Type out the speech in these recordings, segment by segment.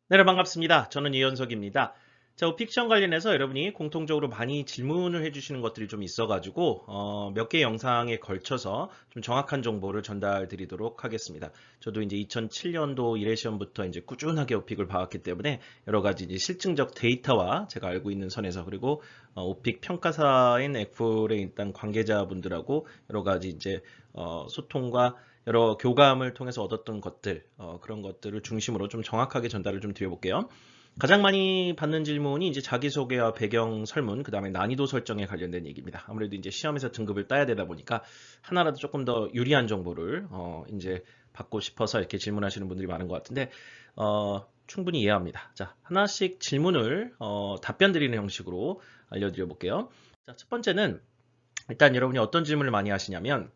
네, 반갑습니다. 저는 이현석입니다. 자, 픽션 관련해서 여러분이 공통적으로 많이 질문을 해주시는 것들이 좀 있어가지고 몇 개 영상에 걸쳐서 좀 정확한 정보를 전달 드리도록 하겠습니다. 저도 이제 2007년도 1회 시험부터 이제 꾸준하게 오픽을 봐왔기 때문에 여러 가지 이제 실증적 데이터와 제가 알고 있는 선에서 그리고 오픽 평가사인 액플의 일단 관계자분들하고 여러 가지 이제 소통과 여러 교감을 통해서 얻었던 것들, 그런 것들을 중심으로 좀 정확하게 전달을 좀 드려볼게요. 가장 많이 받는 질문이 이제 자기소개와 배경 설문, 그 다음에 난이도 설정에 관련된 얘기입니다. 아무래도 이제 시험에서 등급을 따야 되다 보니까 하나라도 조금 더 유리한 정보를 이제 받고 싶어서 이렇게 질문하시는 분들이 많은 것 같은데 충분히 이해합니다. 자, 하나씩 질문을 답변 드리는 형식으로 알려드려 볼게요. 자, 첫 번째는 일단 여러분이 어떤 질문을 많이 하시냐면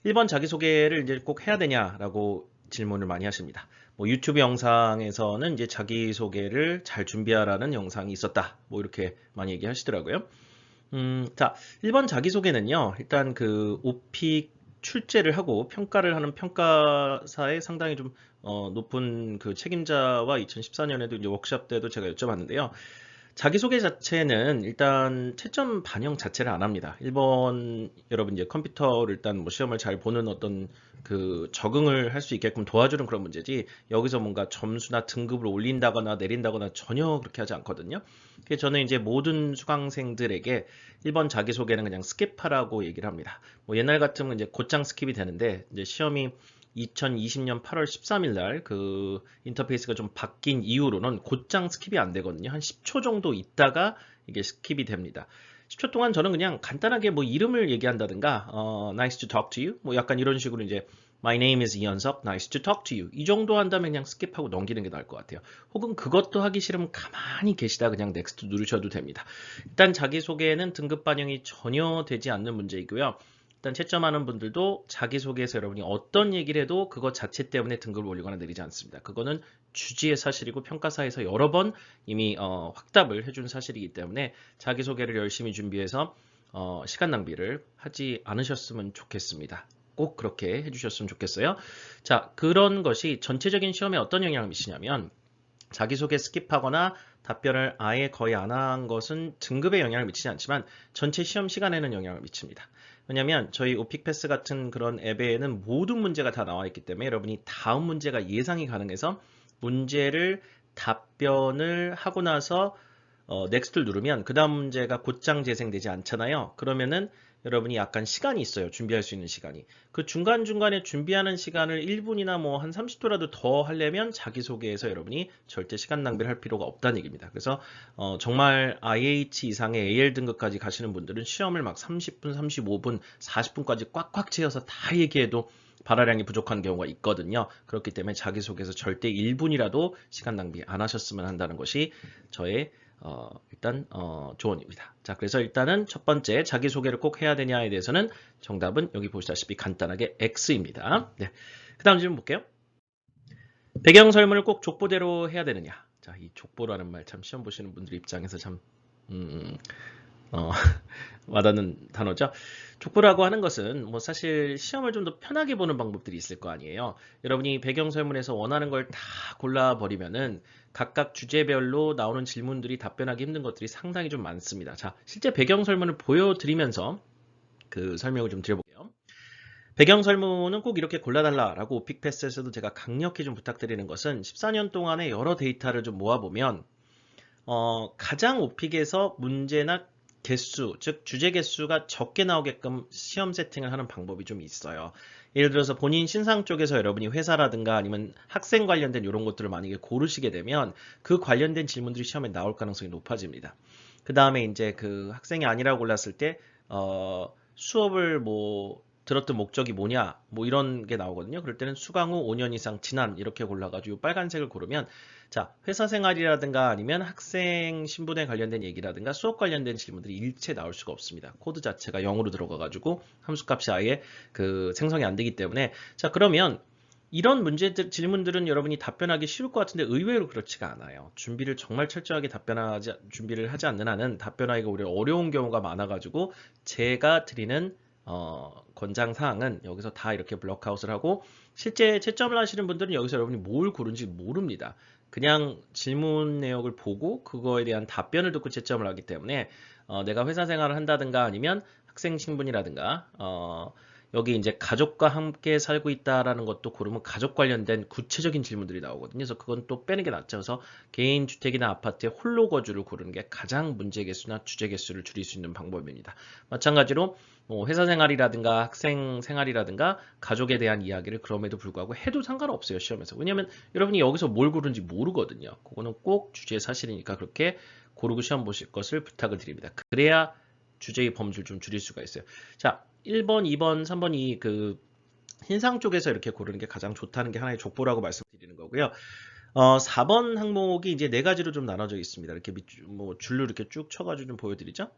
1번 자기소개를 이제 꼭 해야 되냐라고 질문을 많이 하십니다. 뭐 유튜브 영상에서는 이제 자기소개를 잘 준비하라는 영상이 있었다. 뭐 이렇게 많이 얘기하시더라고요. 자, 1번 자기소개는요. 일단 그 오픽 출제를 하고 평가를 하는 평가사의 상당히 좀 높은 그 책임자와 2014년에도 이제 워크숍 때도 제가 여쭤봤는데요. 자기소개 자체는 일단 채점 반영 자체를 안 합니다. 1번 여러분 이제 컴퓨터를 일단 뭐 시험을 잘 보는 어떤 그 적응을 할 수 있게끔 도와주는 그런 문제지 여기서 뭔가 점수나 등급을 올린다거나 내린다거나 전혀 그렇게 하지 않거든요. 그래서 저는 이제 모든 수강생들에게 1번 자기소개는 그냥 스킵하라고 얘기를 합니다. 뭐 옛날 같으면 이제 곧장 스킵이 되는데 이제 시험이 2020년 8월 13일 날 그 인터페이스가 좀 바뀐 이후로는 곧장 스킵이 안 되거든요. 한 10초 정도 있다가 이게 스킵이 됩니다. 10초 동안 저는 그냥 간단하게 뭐 이름을 얘기한다든가, nice to talk to you, 뭐 약간 이런 식으로 이제 my name is 이현석, nice to talk to you 이 정도 한다면 그냥 스킵하고 넘기는 게 나을 것 같아요. 혹은 그것도 하기 싫으면 가만히 계시다 그냥 넥스트 누르셔도 됩니다. 일단 자기소개는 등급 반영이 전혀 되지 않는 문제이고요. 일단 채점하는 분들도 자기소개에서 여러분이 어떤 얘기를 해도 그것 자체 때문에 등급을 올리거나 내리지 않습니다. 그거는 주지의 사실이고 평가사에서 여러 번 이미 확답을 해준 사실이기 때문에 자기소개를 열심히 준비해서 시간 낭비를 하지 않으셨으면 좋겠습니다. 꼭 그렇게 해주셨으면 좋겠어요. 자, 그런 것이 전체적인 시험에 어떤 영향을 미치냐면 자기소개 스킵하거나 답변을 아예 거의 안 한 것은 등급에 영향을 미치지 않지만 전체 시험 시간에는 영향을 미칩니다. 왜냐하면 저희 오픽패스 같은 그런 앱에는 모든 문제가 다 나와 있기 때문에 여러분이 다음 문제가 예상이 가능해서 문제를 답변을 하고 나서 넥스트를 누르면 그 다음 문제가 곧장 재생되지 않잖아요. 그러면은 여러분이 약간 시간이 있어요. 준비할 수 있는 시간이. 그 중간중간에 준비하는 시간을 1분이나 뭐 한 30초라도 더 하려면 자기소개에서 여러분이 절대 시간 낭비를 할 필요가 없다는 얘기입니다. 그래서 정말 IH 이상의 AL 등급까지 가시는 분들은 시험을 막 30분, 35분, 40분까지 꽉꽉 채워서 다 얘기해도 발화량이 부족한 경우가 있거든요. 그렇기 때문에 자기소개에서 절대 1분이라도 시간 낭비 안 하셨으면 한다는 것이 저의 일단 조언입니다. 자, 그래서 일단은 첫 번째 자기소개를 꼭 해야 되냐에 대해서는 정답은 여기 보시다시피 간단하게 X입니다. 네. 그 다음 질문 볼게요. 배경 설문을 꼭 족보대로 해야 되느냐? 자, 이 족보라는 말 참 시험 보시는 분들 입장에서 참 어, 와닿는 단어죠. 족보라고 하는 것은 뭐 사실 시험을 좀 더 편하게 보는 방법들이 있을 거 아니에요. 여러분이 배경 설문에서 원하는 걸 다 골라버리면은 각각 주제별로 나오는 질문들이 답변하기 힘든 것들이 상당히 좀 많습니다. 자, 실제 배경 설문을 보여드리면서 그 설명을 좀 드려볼게요. 배경 설문은 꼭 이렇게 골라달라라고 오픽패스에서도 제가 강력히 좀 부탁드리는 것은 14년 동안의 여러 데이터를 좀 모아보면 가장 오픽에서 문제나 개수, 즉 주제 개수가 적게 나오게끔 시험 세팅을 하는 방법이 좀 있어요. 예를 들어서 본인 신상 쪽에서 여러분이 회사라든가 아니면 학생 관련된 이런 것들을 만약에 고르시게 되면 그 관련된 질문들이 시험에 나올 가능성이 높아집니다. 그 다음에 이제 그 학생이 아니라고 골랐을 때 수업을 뭐 들었던 목적이 뭐냐 뭐 이런 게 나오거든요. 그럴 때는 수강 후 5년 이상 지난 이렇게 골라가지고 빨간색을 고르면 자, 회사 생활이라든가 아니면 학생 신분에 관련된 얘기라든가 수업 관련된 질문들이 일체 나올 수가 없습니다. 코드 자체가 0으로 들어가가지고 함수값이 아예 그 생성이 안 되기 때문에 자, 그러면 이런 문제들, 질문들은 여러분이 답변하기 쉬울 것 같은데 의외로 그렇지가 않아요. 준비를 정말 철저하게 준비를 하지 않는 한은 답변하기가 오히려 어려운 경우가 많아가지고 제가 드리는 권장 사항은 여기서 다 이렇게 블록아웃을 하고 실제 채점을 하시는 분들은 여기서 여러분이 뭘 고른지 모릅니다. 그냥 질문 내역을 보고 그거에 대한 답변을 듣고 채점을 하기 때문에 내가 회사 생활을 한다든가 아니면 학생 신분이라든가 여기 이제 가족과 함께 살고 있다라는 것도 고르면 가족 관련된 구체적인 질문들이 나오거든요. 그래서 그건 또 빼는 게 낫죠. 그래서 개인 주택이나 아파트에 홀로 거주를 고르는 게 가장 문제 개수나 주제 개수를 줄일 수 있는 방법입니다. 마찬가지로 회사 생활이라든가 학생 생활이라든가 가족에 대한 이야기를 그럼에도 불구하고 해도 상관없어요, 시험에서. 왜냐하면 여러분이 여기서 뭘 고르는지 모르거든요. 그거는 꼭 주제의 사실이니까 그렇게 고르고 시험 보실 것을 부탁을 드립니다. 그래야 주제의 범주를 좀 줄일 수가 있어요. 자, 1번, 2번, 3번 그 hin상 쪽에서 이렇게 고르는 게 가장 좋다는 게 하나의 족보라고 말씀드리는 거고요. 4번 항목이 이제 네 가지로 좀 나눠져 있습니다. 이렇게 뭐 줄로 이렇게 쭉 쳐가지고 좀 보여드리죠.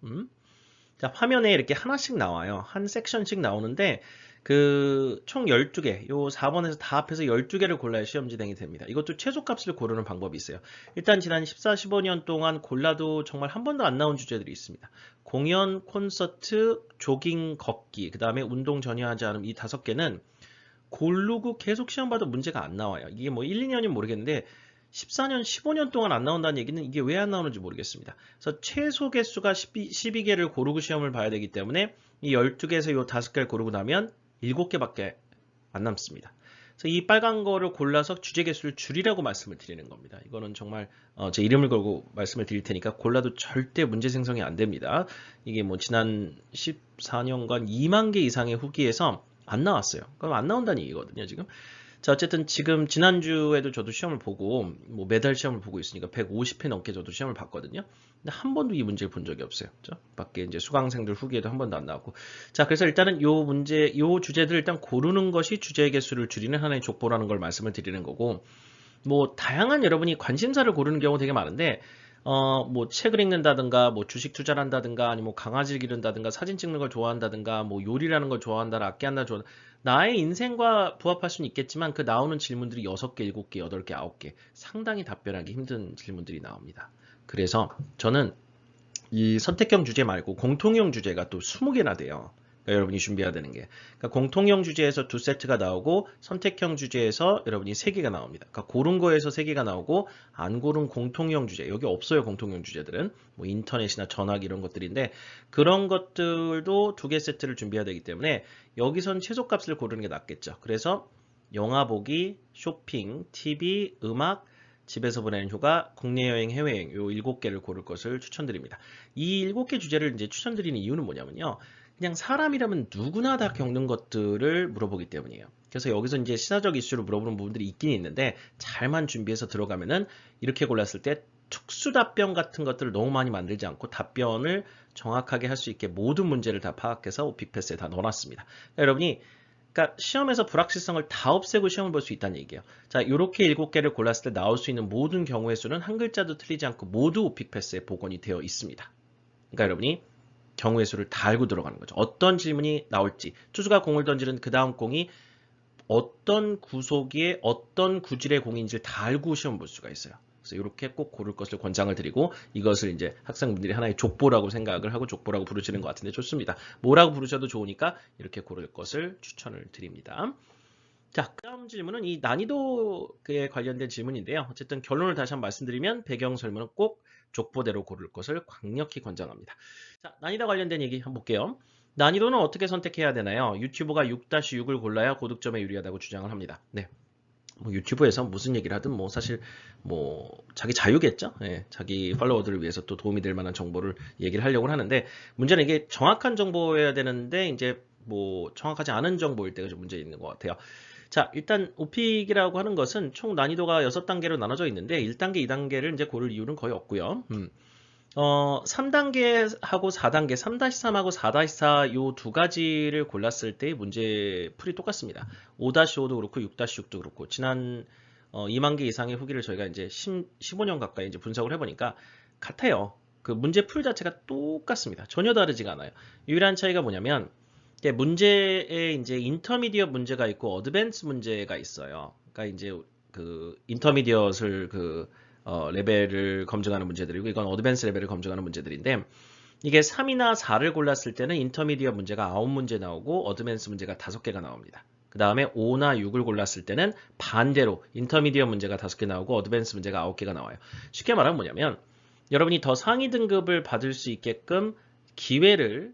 자, 화면에 이렇게 하나씩 나와요. 한 섹션씩 나오는데 그 총 12개, 요 4번에서 다 합해서 12개를 골라야 시험 진행이 됩니다. 이것도 최소값을 고르는 방법이 있어요. 일단 지난 14, 15년 동안 골라도 정말 한 번도 안 나온 주제들이 있습니다. 공연, 콘서트, 조깅, 걷기, 그 다음에 운동 전혀 하지 않음 이 5개는 고르고 계속 시험 봐도 문제가 안 나와요. 이게 뭐 1, 2년이면 모르겠는데 14년, 15년 동안 안 나온다는 얘기는 이게 왜 안 나오는지 모르겠습니다. 그래서 최소 개수가 12개를 고르고 시험을 봐야 되기 때문에 이 12개에서 이 5개를 고르고 나면 7개밖에 안 남습니다. 그래서 이 빨간 거를 골라서 주제 개수를 줄이라고 말씀을 드리는 겁니다. 이거는 정말 제 이름을 걸고 말씀을 드릴 테니까 골라도 절대 문제 생성이 안 됩니다. 이게 뭐 지난 14년간 2만 개 이상의 후기에서 안 나왔어요. 그럼 안 나온다는 얘기거든요, 지금. 자, 어쨌든 지금 지난주에도 저도 시험을 보고 뭐 매달 시험을 보고 있으니까 150회 넘게 저도 시험을 봤거든요. 근데 한 번도 이 문제를 본 적이 없어요. 그렇죠? 밖에 이제 수강생들 후기에도 한 번도 안 나왔고. 자, 그래서 일단은 요 주제들 일단 고르는 것이 주제 개수를 줄이는 하나의 족보라는 걸 말씀을 드리는 거고, 뭐 다양한 여러분이 관심사를 고르는 경우 되게 많은데 뭐 책을 읽는다든가 뭐 주식 투자를 한다든가 아니면 뭐 강아지를 기른다든가 사진 찍는 걸 좋아한다든가 뭐 요리라는 걸 좋아한다 악기 한다 좋아 나의 인생과 부합할 수는 있겠지만 그 나오는 질문들이 6개, 7개, 8개, 9개 상당히 답변하기 힘든 질문들이 나옵니다. 그래서 저는 이 선택형 주제 말고 공통형 주제가 또 20개나 돼요. 그러니까 여러분이 준비해야 되는 게. 그러니까 공통형 주제에서 2세트가 나오고 선택형 주제에서 여러분이 3개가 나옵니다. 그러니까 고른 거에서 3개가 나오고 안 고른 공통형 주제. 여기 없어요. 공통형 주제들은. 뭐 인터넷이나 전화기 이런 것들인데 그런 것들도 2개 세트를 준비해야 되기 때문에 여기선 최소값을 고르는 게 낫겠죠. 그래서 영화 보기, 쇼핑, TV, 음악, 집에서 보내는 휴가, 국내 여행, 해외여행 요 7개를 고를 것을 추천드립니다. 이 7개 주제를 이제 추천드리는 이유는 뭐냐면요. 그냥 사람이라면 누구나 다 겪는 것들을 물어보기 때문이에요. 그래서 여기서 이제 시사적 이슈를 물어보는 부분들이 있긴 있는데 잘만 준비해서 들어가면은 이렇게 골랐을 때 특수 답변 같은 것들을 너무 많이 만들지 않고 답변을 정확하게 할 수 있게 모든 문제를 다 파악해서 오픽패스에 다 넣어놨습니다. 그러니까 여러분이 그러니까 시험에서 불확실성을 다 없애고 시험을 볼 수 있다는 얘기예요. 자, 이렇게 7개를 골랐을 때 나올 수 있는 모든 경우의 수는 한 글자도 틀리지 않고 모두 오픽패스에 복원이 되어 있습니다. 그러니까 여러분이 경우의 수를 다 알고 들어가는 거죠. 어떤 질문이 나올지, 투수가 공을 던지는 그 다음 공이 어떤 구속의 어떤 구질의 공인지를 다 알고 시험 볼 수가 있어요. 그래서 이렇게 꼭 고를 것을 권장을 드리고 이것을 이제 학생분들이 하나의 족보라고 생각을 하고 족보라고 부르시는 것 같은데 좋습니다. 뭐라고 부르셔도 좋으니까 이렇게 고를 것을 추천을 드립니다. 자, 그 다음 질문은 이 난이도에 관련된 질문인데요. 어쨌든 결론을 다시 한번 말씀드리면 배경 설문은 꼭 족보대로 고를 것을 강력히 권장합니다. 자, 난이도 관련된 얘기 한번 볼게요. 난이도는 어떻게 선택해야 되나요? 유튜브가 6-6을 골라야 고득점에 유리하다고 주장을 합니다. 네. 뭐 유튜브에서 무슨 얘기를 하든 뭐 사실 뭐 자기 자유겠죠. 예, 자기 팔로워들을 위해서 또 도움이 될 만한 정보를 얘기를 하려고 하는데 문제는 이게 정확한 정보여야 되는데 이제 뭐 정확하지 않은 정보일 때가 좀 문제 있는 것 같아요. 자, 일단 오픽이라고 하는 것은 총 난이도가 6단계로 나눠져 있는데 1단계, 2단계를 이제 고를 이유는 거의 없고요. 3단계하고 4단계, 3-3하고 4-4 요 두 가지를 골랐을 때의 문제 풀이 똑같습니다. 5-5도 그렇고 6-6도 그렇고 지난 2만 개 이상의 후기를 저희가 이제 15년 가까이 이제 분석을 해보니까 같아요. 그 문제 풀 자체가 똑같습니다. 전혀 다르지가 않아요. 유일한 차이가 뭐냐면 문제에 이제 인터미디엇 문제가 있고 어드밴스 문제가 있어요. 그러니까 이제 그 인터미디엇을 레벨을 검증하는 문제들이고 이건 어드밴스 레벨을 검증하는 문제들인데 이게 3이나 4를 골랐을 때는 인터미디어 문제가 9문제 나오고 어드밴스 문제가 5개가 나옵니다. 그 다음에 5나 6을 골랐을 때는 반대로 인터미디어 문제가 5개 나오고 어드밴스 문제가 9개가 나와요. 쉽게 말하면 뭐냐면 여러분이 더 상위 등급을 받을 수 있게끔 기회를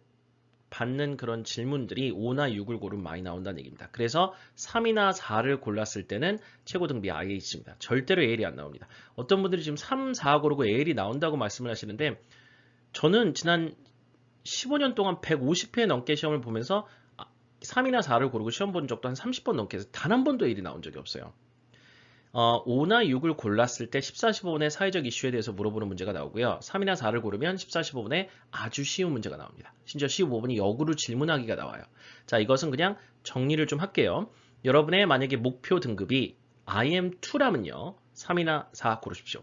받는 그런 질문들이 5나 6을 고르면 많이 나온다는 얘기입니다. 그래서 3이나 4를 골랐을 때는 최고 등비 IH입니다. 절대로 AL이 안 나옵니다. 어떤 분들이 지금 3, 4 고르고 AL이 나온다고 말씀을 하시는데 저는 지난 15년 동안 150회 넘게 시험을 보면서 3이나 4를 고르고 시험 본 적도 한 30번 넘게 해서 단 한 번도 AL이 나온 적이 없어요. 5나 6을 골랐을 때 14, 15분의 사회적 이슈에 대해서 물어보는 문제가 나오고요. 3이나 4를 고르면 14, 15분에 아주 쉬운 문제가 나옵니다. 심지어 15분이 역으로 질문하기가 나와요. 자, 이것은 그냥 정리를 좀 할게요. 여러분의 만약에 목표 등급이 IM2라면요. 3이나 4 고르십시오.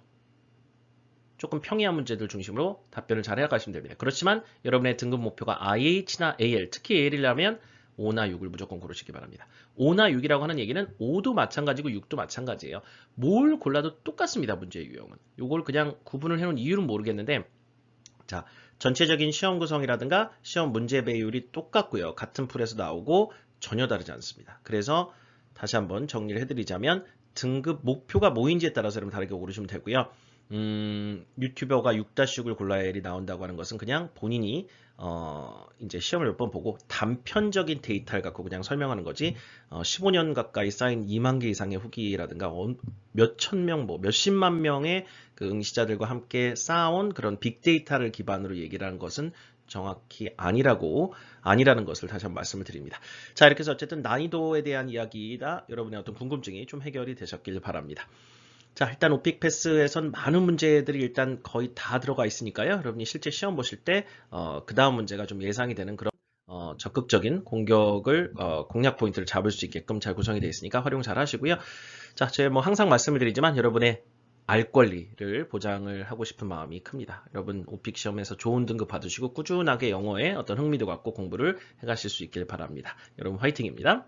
조금 평이한 문제들 중심으로 답변을 잘 해가시면 됩니다. 그렇지만 여러분의 등급 목표가 IH나 AL, 특히 AL이라면 5나 6을 무조건 고르시기 바랍니다. 5나 6이라고 하는 얘기는 5도 마찬가지고 6도 마찬가지예요. 뭘 골라도 똑같습니다. 문제의 유형은. 이걸 그냥 구분을 해놓은 이유는 모르겠는데 자, 전체적인 시험 구성이라든가 시험 문제 배율이 똑같고요. 같은 풀에서 나오고 전혀 다르지 않습니다. 그래서 다시 한번 정리를 해드리자면 등급 목표가 뭐인지에 따라서 여러분 다르게 고르시면 되고요. 유튜버가 6-6을 골라야 L이 나온다고 하는 것은 그냥 본인이 이제 시험을 몇 번 보고 단편적인 데이터를 갖고 그냥 설명하는 거지 15년 가까이 쌓인 2만 개 이상의 후기라든가 몇천 명, 몇십만 명의 그 응시자들과 함께 쌓아온 그런 빅데이터를 기반으로 얘기를 하는 것은 정확히 아니라는 것을 다시 한번 말씀을 드립니다. 자, 이렇게 해서 어쨌든 난이도에 대한 이야기나 여러분의 어떤 궁금증이 좀 해결이 되셨길 바랍니다. 자, 일단 오픽 패스에선 많은 문제들이 일단 거의 다 들어가 있으니까요. 여러분이 실제 시험 보실 때 그 다음 문제가 좀 예상이 되는 그런 적극적인 공격을 공략 포인트를 잡을 수 있게끔 잘 구성이 되어 있으니까 활용 잘 하시고요. 자, 제가 뭐 항상 말씀을 드리지만 여러분의 알 권리를 보장을 하고 싶은 마음이 큽니다. 여러분 오픽 시험에서 좋은 등급 받으시고 꾸준하게 영어에 어떤 흥미도 갖고 공부를 해가실 수 있길 바랍니다. 여러분 화이팅입니다.